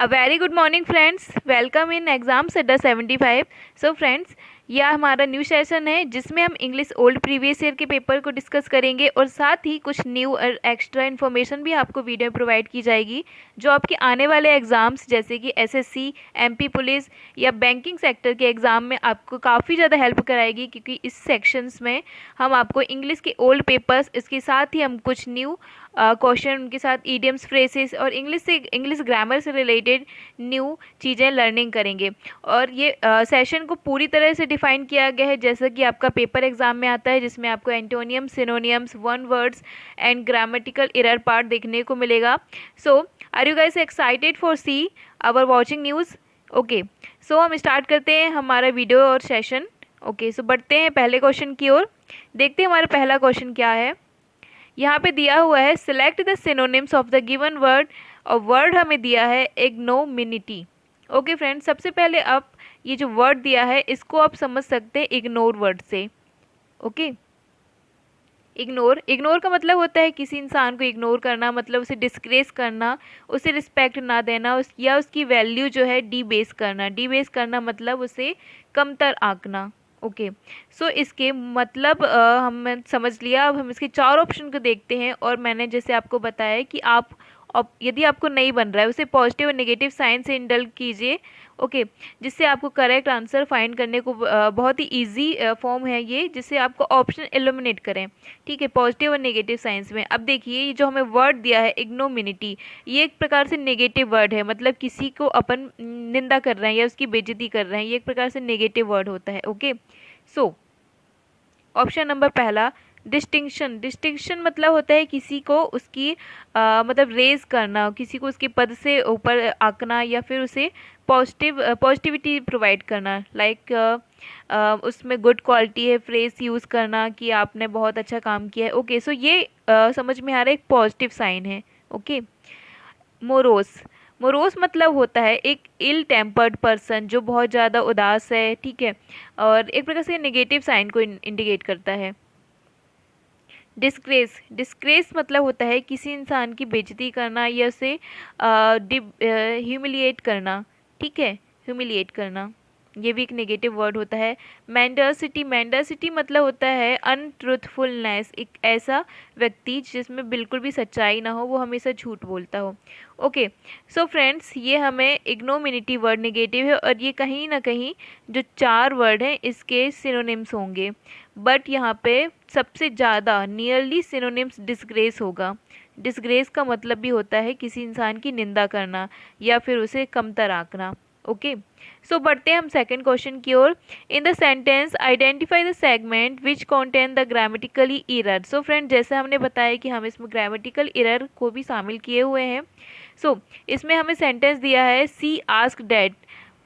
A very good morning friends, welcome in Exams Adda 75। So friends, यह हमारा new session है जिसमें हम इंग्लिश ओल्ड प्रीवियस ईयर के पेपर को डिस्कस करेंगे और साथ ही कुछ न्यू और एक्स्ट्रा इन्फॉर्मेशन भी आपको वीडियो में प्रोवाइड की जाएगी जो आपके आने वाले एग्ज़ाम्स जैसे कि एसएससी, एमपी पुलिस या बैंकिंग सेक्टर के एग्ज़ाम में आपको काफ़ी ज़्यादा हेल्प कराएगी, क्योंकि इस सेक्शंस में हम आपको इंग्लिश के ओल्ड पेपर्स, इसके साथ ही हम कुछ न्यू क्वेश्चन, उनके साथ ईडियम्स, फ्रेसेस और इंग्लिश ग्रामर से रिलेटेड न्यू चीज़ें लर्निंग करेंगे। और ये सेशन को पूरी तरह से डिफाइन किया गया है जैसा कि आपका पेपर एग्जाम में आता है, जिसमें आपको antonyms, synonyms, one words and grammatical error part देखने को मिलेगा। So are you guys excited for see our watching news? Okay, so हम स्टार्ट करते हैं हमारा वीडियो और सेशन। ओके, सो बढ़ते हैं पहले क्वेश्चन की ओर। देखते हैं हमारा पहला क्वेश्चन क्या है। यहाँ पे दिया हुआ है select the synonyms of the given word, और वर्ड हमें दिया है इग्नोमिनिटी। ओके फ्रेंड्स, सबसे पहले आप ये जो वर्ड दिया है इसको आप समझ सकते हैं इग्नोर वर्ड से। ओके, इग्नोर का मतलब होता है किसी इंसान को इग्नोर करना, मतलब उसे डिस्ग्रेस करना, उसे रिस्पेक्ट ना देना, या उसकी वैल्यू जो है डीबेस करना। डीबेस करना मतलब उसे कमतर आंकना। ओके, सो इसके मतलब हम समझ लिया। अब हम इसके चार ऑप्शन को देखते हैं, और मैंने जैसे आपको बताया कि आप यदि आपको नहीं बन रहा है उसे पॉजिटिव और नेगेटिव साइन से इंडल्ट कीजिए। ओके, जिससे आपको करेक्ट आंसर फाइंड करने को बहुत ही इजी फॉर्म है ये, जिससे आपको ऑप्शन एलिमिनेट करें। ठीक है, पॉजिटिव और नेगेटिव साइंस में। अब देखिए, ये जो हमें वर्ड दिया है इग्नोमिनिटी, ये एक प्रकार से नेगेटिव वर्ड है, मतलब किसी को अपन निंदा कर रहे हैं या उसकी बेइज्जती कर रहे हैं, ये एक प्रकार से नेगेटिव वर्ड होता है। ओके, सो ऑप्शन नंबर पहला डिस्टिंक्शन। डिस्टिंक्शन मतलब होता है किसी को उसकी मतलब रेज करना, किसी को उसके पद से ऊपर आंकना, या फिर उसे पॉजिटिविटी प्रोवाइड करना। लाइक उसमें गुड क्वालिटी है, फ्रेज यूज़ करना कि आपने बहुत अच्छा काम किया है। ओके, सो ये समझ में आ रहा है, एक पॉजिटिव साइन है। Okay, morose. मोरोस मतलब होता है एक इल टेम्पर्ड पर्सन जो बहुत ज़्यादा उदास है। ठीक है, और एक प्रकार से नेगेटिव साइन को इंडिकेट करता है। डिस्ग्रेस। डिस्ग्रेस मतलब होता है किसी इंसान की बेइज्जती करना या उसे ह्यूमिलिएट करना। ठीक है, ह्यूमिलिएट करना, ये भी एक नेगेटिव वर्ड होता है। मेंडरसिटी। मेंडरसिटी मतलब होता है अनट्रूथफुलनेस, एक ऐसा व्यक्ति जिसमें बिल्कुल भी सच्चाई ना हो, वो हमेशा झूठ बोलता हो। ओके, सो फ्रेंड्स, ये हमें इग्नोमिनिटी वर्ड नेगेटिव है, और ये कहीं ना कहीं जो चार वर्ड हैं इसके सिनोनिम्स होंगे, बट यहाँ पे सबसे ज़्यादा नियरली सिनोनिम्स डिस्ग्रेस होगा। डिस्ग्रेस का मतलब भी होता है किसी इंसान की निंदा करना या फिर उसे कमतर आंकना। ओके, सो बढ़ते हैं हम सेकंड क्वेश्चन की ओर। In the sentence identify the segment which contain the grammatically error. So friend, जैसे हमने बताया कि हम इसमें ग्रामेटिकल एरर को भी शामिल किए हुए हैं। सो इसमें हमें सेंटेंस दिया है she ask dad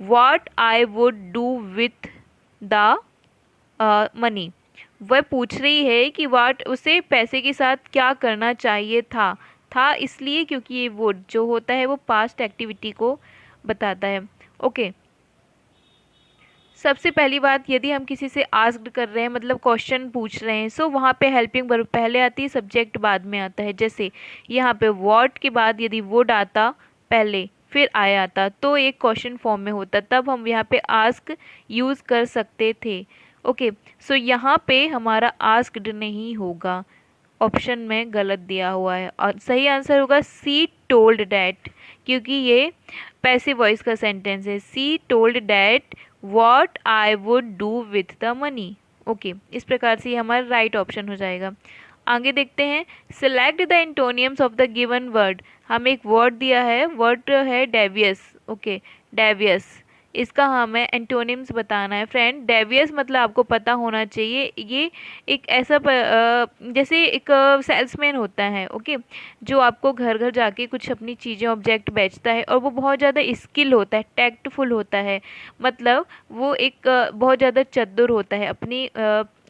what I would do with the money. वह पूछ रही है कि वाट उसे पैसे के साथ क्या करना चाहिए था इसलिए क्योंकि ये वुड जो होता है वो पास्ट एक्टिविटी को बताता है। ओके, सबसे पहली बात, यदि हम किसी से आस्क्ड कर रहे हैं मतलब क्वेश्चन पूछ रहे हैं, सो वहाँ पे हेल्पिंग वर्ब पहले आती है, सब्जेक्ट बाद में आता है। जैसे यहाँ पे व्हाट के बाद यदि वुड आता पहले फिर आया आता तो एक क्वेश्चन फॉर्म में होता, तब हम यहाँ पे आस्क यूज़ कर सकते थे। ओके, सो यहाँ पे हमारा आस्क्ड नहीं होगा, ऑप्शन में गलत दिया हुआ है, और सही आंसर होगा सी टोल्ड डैट, क्योंकि ये पैसिव वॉइस का सेंटेंस है। सी told that what I would do with the money. Okay, इस प्रकार से ये हमारा राइट ऑप्शन हो जाएगा। आगे देखते हैं, select the antonyms of the given word. हमें एक वर्ड दिया है, वर्ड है डेवियस। ओके, डेवियस, इसका हमें एंटोनिम्स बताना है। फ्रेंड, डेवियस मतलब आपको पता होना चाहिए, ये एक ऐसा जैसे एक सेल्समैन होता है। ओके, जो आपको घर घर जाके कुछ अपनी चीज़ें, ऑब्जेक्ट बेचता है, और वो बहुत ज़्यादा स्किल होता है, टैक्टफुल होता है, मतलब वो एक बहुत ज़्यादा चतुर होता है, अपनी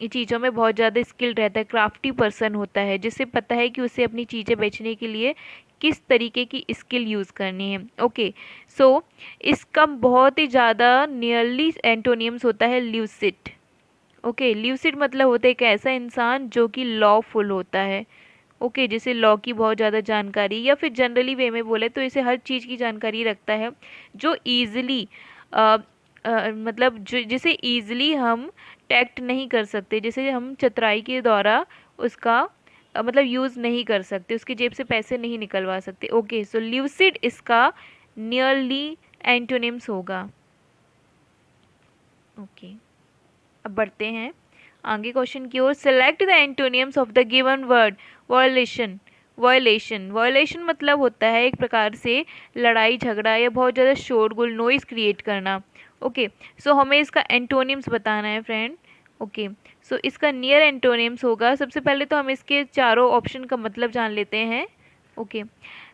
चीज़ों में बहुत ज़्यादा स्किल्ड रहता है, क्राफ्टी पर्सन होता है, जिसे पता है कि उसे अपनी चीज़ें बेचने के लिए किस तरीके की स्किल यूज़ करनी है। ओके, सो इसका बहुत ही ज़्यादा नियरली एंटोनियम्स होता है ल्यूसिड। ओके, ल्यूसिड मतलब होता है एक ऐसा इंसान जो कि लॉफुल होता है। ओके, जैसे लॉ की बहुत ज़्यादा जानकारी, या फिर जनरली वे में बोले तो इसे हर चीज़ की जानकारी रखता है, जो ईजिली मतलब जो जिसे ईजिली हम टैक्ट नहीं कर सकते, जैसे हम चतुराई के द्वारा उसका मतलब यूज़ नहीं कर सकते, उसकी जेब से पैसे नहीं निकलवा सकते। ओके, सो ल्यूसिड इसका नियरली एंटोनिम्स होगा। ओके, अब बढ़ते हैं आगे क्वेश्चन की ओर। Select the antonyms of the given word. Violation, violation, violation मतलब होता है एक प्रकार से लड़ाई झगड़ा या बहुत ज़्यादा शोरगुल, नॉइस क्रिएट करना। ओके, सो हमें इसका एंटोनिम्स बताना है फ्रेंड। ओके, सो इसका नियर एंटोनिम्स होगा, सबसे पहले तो हम इसके चारों ऑप्शन का मतलब जान लेते हैं। ओके,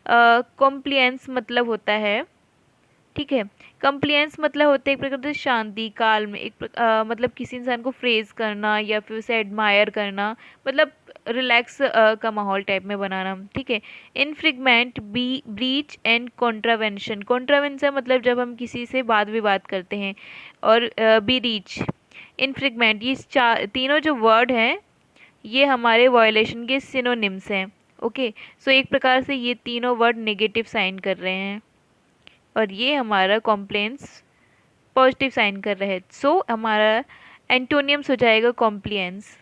कॉम्प्लियंस मतलब होता है, ठीक है, कंप्लियंस मतलब होता है एक प्रकार से शांति काल में, मतलब किसी इंसान को फ्रेज करना या फिर उसे एडमायर करना, मतलब रिलैक्स का माहौल टाइप में बनाना, ठीक है। Infringement, be breach and contravention, contravention मतलब जब हम किसी से वाद विवाद करते हैं, और बी रीच, इनफ्रिगमेंट, ये तीनों जो वर्ड हैं ये हमारे वायलेशन के सिनोनिम्स हैं। ओके, सो एक प्रकार से ये तीनों वर्ड नेगेटिव साइन कर रहे हैं और ये हमारा कॉम्प्लेंस पॉजिटिव साइन कर रहे हैं। सो हमारा एंटोनियम्स हो जाएगा कॉम्प्लियंस।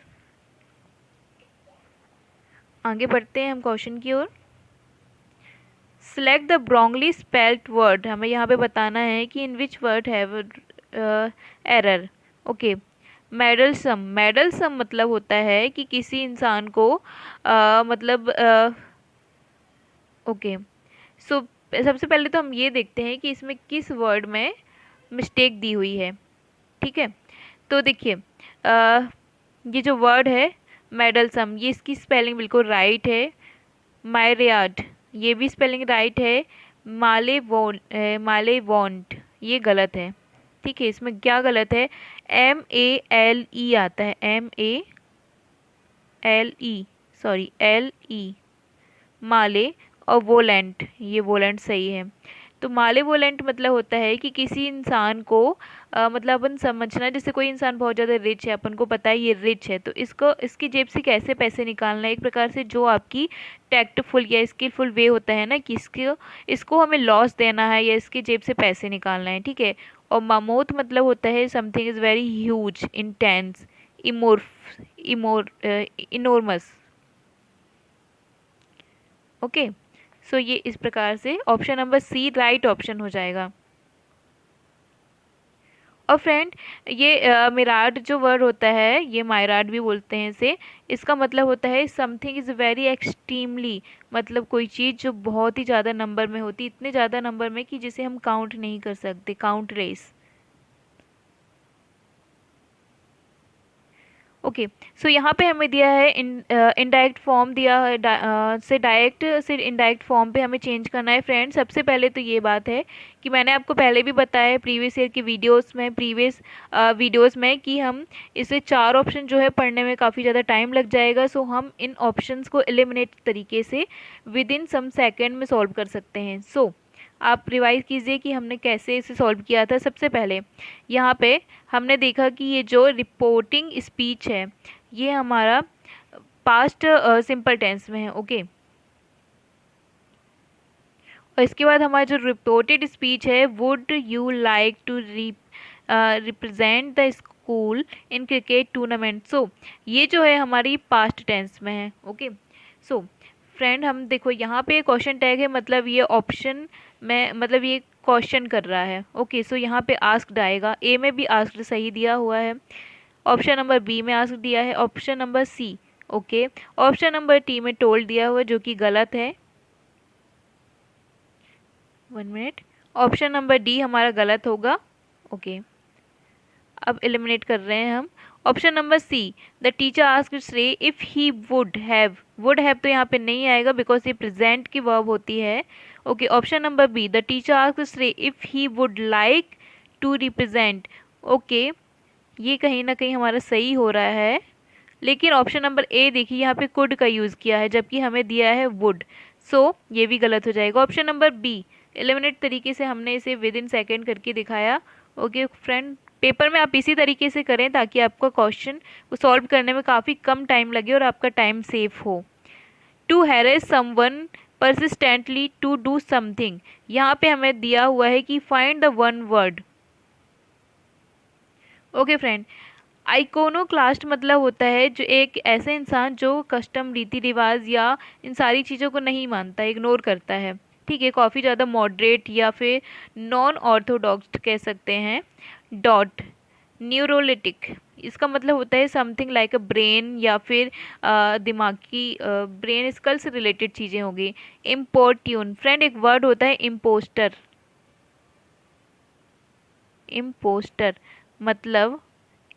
आगे बढ़ते हैं हम क्वेश्चन की ओर। Select the wrongly spelled word, हमें यहाँ पे बताना है कि in which word have error. Okay, meddlesome, meddlesome मतलब होता है कि किसी इंसान को मतलब ओके, सो सबसे पहले तो हम ये देखते हैं कि इसमें किस वर्ड में मिस्टेक दी हुई है, ठीक है। तो देखिए ये जो वर्ड है मेडलसम, ये इसकी स्पेलिंग बिल्कुल राइट है। मायरियाड, ये भी स्पेलिंग राइट है। माले वॉन्ट, ये गलत है, ठीक है। इसमें क्या गलत है, MALE आता है, MALE, सॉरी LE, माले, और वोलेंट, ये वोलेंट सही है। तो माले वोलेंट मतलब होता है कि किसी इंसान को मतलब अपन समझना, जैसे कोई इंसान बहुत ज़्यादा रिच है, अपन को पता है ये रिच है, तो इसको इसकी जेब से कैसे पैसे निकालना है, एक प्रकार से जो आपकी टैक्टफुल या स्किलफुल वे होता है ना कि इसको हमें लॉस देना है या इसकी जेब से पैसे निकालना है, ठीक है। और मामोथ मतलब होता है something is very huge, intense, enormous. Okay, so ये इस प्रकार से option number C right option हो जाएगा। और फ्रेंड ये मिराड जो वर्ड होता है, ये मायराड भी बोलते हैं इसे, इसका मतलब होता है समथिंग इज़ वेरी एक्सट्रीमली, मतलब कोई चीज़ जो बहुत ही ज़्यादा नंबर में होती, इतने ज़्यादा नंबर में कि जिसे हम काउंट नहीं कर सकते, काउंट रेस। ओके, सो यहाँ पे हमें दिया है इनडायरेक्ट फॉर्म दिया है, से डायरेक्ट से इनडायरेक्ट फॉर्म पे हमें चेंज करना है फ्रेंड। सबसे पहले तो ये बात है कि मैंने आपको पहले भी बताया है प्रीवियस ईयर की प्रीवियस वीडियोस में कि हम इसे चार ऑप्शन जो है पढ़ने में काफ़ी ज़्यादा टाइम लग जाएगा। सो हम इन ऑप्शंस को एलिमिनेट तरीके से विद इन सम सेकेंड में सॉल्व कर सकते हैं। सो आप रिवाइज कीजिए कि हमने कैसे इसे सॉल्व किया था। सबसे पहले यहाँ पे हमने देखा कि ये जो रिपोर्टिंग स्पीच है ये हमारा पास्ट सिंपल टेंस में है, ओके। और इसके बाद हमारा जो रिपोर्टेड स्पीच है, would you like to represent the school in cricket tournament. So ये जो है हमारी पास्ट टेंस में है, ओके। सो फ्रेंड हम देखो यहाँ पे क्वेश्चन टैग है, मतलब ये ऑप्शन में, मतलब ये क्वेश्चन कर रहा है, ओके। सो यहाँ पे आस्क्ड आएगा, ए में भी आस्क्ड सही दिया हुआ है, ऑप्शन नंबर बी में आस्क्ड दिया है, option number C, okay. Option number T में टोल्ड दिया हुआ है जो कि गलत है। 1 मिनट, ऑप्शन नंबर डी हमारा गलत होगा, ओके। अब एलिमिनेट कर रहे हैं हम। Option number C, the teacher asked श्रेय इफ़ ही वुड हैव तो यहाँ पे नहीं आएगा बिकॉज ये प्रेजेंट की वर्ब होती है, okay. Option number B, the teacher asked श्रेय if he would like to represent, okay. ये कहीं ना कहीं हमारा सही हो रहा है, लेकिन ऑप्शन नंबर ए देखिए यहाँ पे कुड का यूज़ किया है जबकि हमें दिया है वुड, सो ये भी गलत हो जाएगा। ऑप्शन नंबर बी एलिमिनेट तरीके से हमने इसे विद इन सेकेंड करके दिखाया, ओके फ्रेंड। पेपर में आप इसी तरीके से करें ताकि आपका क्वेश्चन को सॉल्व करने में काफ़ी कम टाइम लगे और आपका टाइम सेफ हो। To harass someone persistently to do something। यहाँ पे हमें दिया हुआ है कि find the one word। Okay friend, iconoclast मतलब होता है जो एक ऐसा इंसान जो कस्टम, रीति रिवाज या इन सारी चीज़ों को नहीं मानता, इग्नोर करता है। ठीक है, काफ़ी ज़्यादा मॉडरेट या फिर नॉन ऑर्थोडॉक्स कह सकते हैं। डॉट, न्यूरोलिटिक, इसका मतलब होता है समथिंग लाइक अ ब्रेन या फिर दिमागी ब्रेन स्कल से रिलेटेड चीज़ें होंगी। इम्पोर्ट्यून, फ्रेंड एक वर्ड होता है इम्पोस्टर। इम्पोस्टर मतलब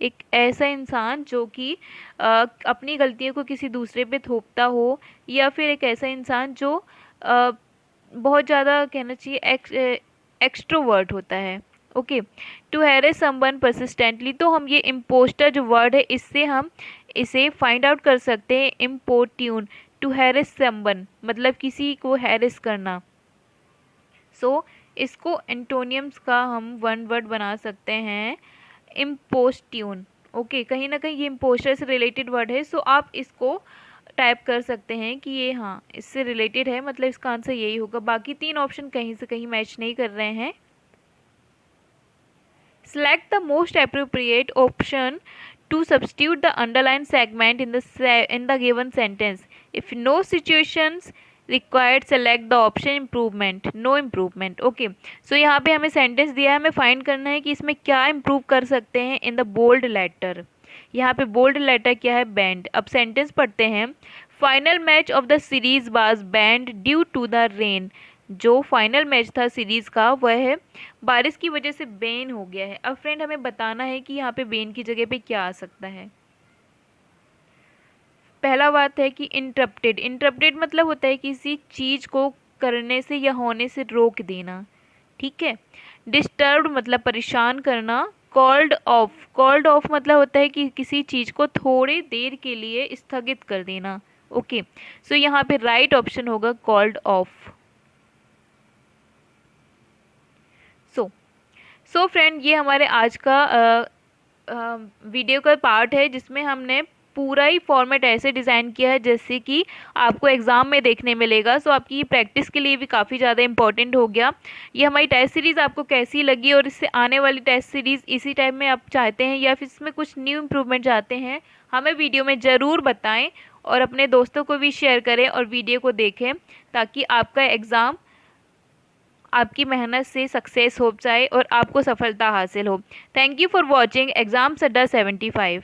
एक ऐसा इंसान जो कि अपनी गलतियों को किसी दूसरे पे थोपता हो, या फिर एक ऐसा इंसान जो बहुत ज़्यादा कहना चाहिए एक्सट्रोवर्ट होता है। Okay, to harass someone persistently, तो हम ये इम्पोस्टर जो वर्ड है इससे हम इसे फाइंड आउट कर सकते हैं। इम्पोर्ट्यून, टू हैरेस समवन मतलब किसी को हैरेस करना। सो इसको एंटोनियम्स का हम वन वर्ड बना सकते हैं, इम्पोस्ट्यून। ओके, कहीं ना कहीं ये इम्पोस्टर से रिलेटेड वर्ड है, सो आप इसको टाइप कर सकते हैं कि ये हाँ इससे रिलेटेड है, मतलब इसका आंसर यही होगा। बाकी तीन ऑप्शन कहीं से कहीं मैच नहीं कर रहे हैं। Select the most appropriate option to substitute the underlined segment in the given sentence. If no situations required, select the option improvement, no improvement. Okay, so यहाँ पे हमें सेंटेंस दिया है, हमें फाइंड करना है कि इसमें क्या इम्प्रूव कर सकते हैं इन द बोल्ड लेटर। यहाँ पे बोल्ड लेटर क्या है? बैंड। अब सेंटेंस पढ़ते हैं। Final match of the series was banned due to the rain. जो फाइनल मैच था सीरीज़ का वह है बारिश की वजह से बैन हो गया है। अब फ्रेंड हमें बताना है कि यहाँ पे बैन की जगह पे क्या आ सकता है। पहला बात है कि इंटरप्टेड। इंटरप्टेड मतलब होता है किसी चीज़ को करने से या होने से रोक देना। ठीक है। डिस्टर्ब्ड मतलब परेशान करना। कॉल्ड ऑफ, कॉल्ड ऑफ मतलब होता है कि किसी चीज़ को थोड़ी देर के लिए स्थगित कर देना। ओके, सो यहाँ पे राइट ऑप्शन होगा कॉल्ड ऑफ। सो फ्रेंड ये हमारे आज का वीडियो का पार्ट है, जिसमें हमने पूरा ही फॉर्मेट ऐसे डिज़ाइन किया है जैसे कि आपको एग्ज़ाम में देखने मिलेगा। सो आपकी प्रैक्टिस के लिए भी काफ़ी ज़्यादा इंपॉर्टेंट हो गया। ये हमारी टेस्ट सीरीज़ आपको कैसी लगी, और इससे आने वाली टेस्ट सीरीज़ इसी टाइप में आप चाहते हैं या फिर इसमें कुछ न्यू इम्प्रूवमेंट चाहते हैं, हमें वीडियो में ज़रूर बताएं और अपने दोस्तों को भी शेयर करें और वीडियो को देखें, ताकि आपका एग्ज़ाम आपकी मेहनत से सक्सेस हो जाए और आपको सफलता हासिल हो। Thank you for watching exams अड्डा 75।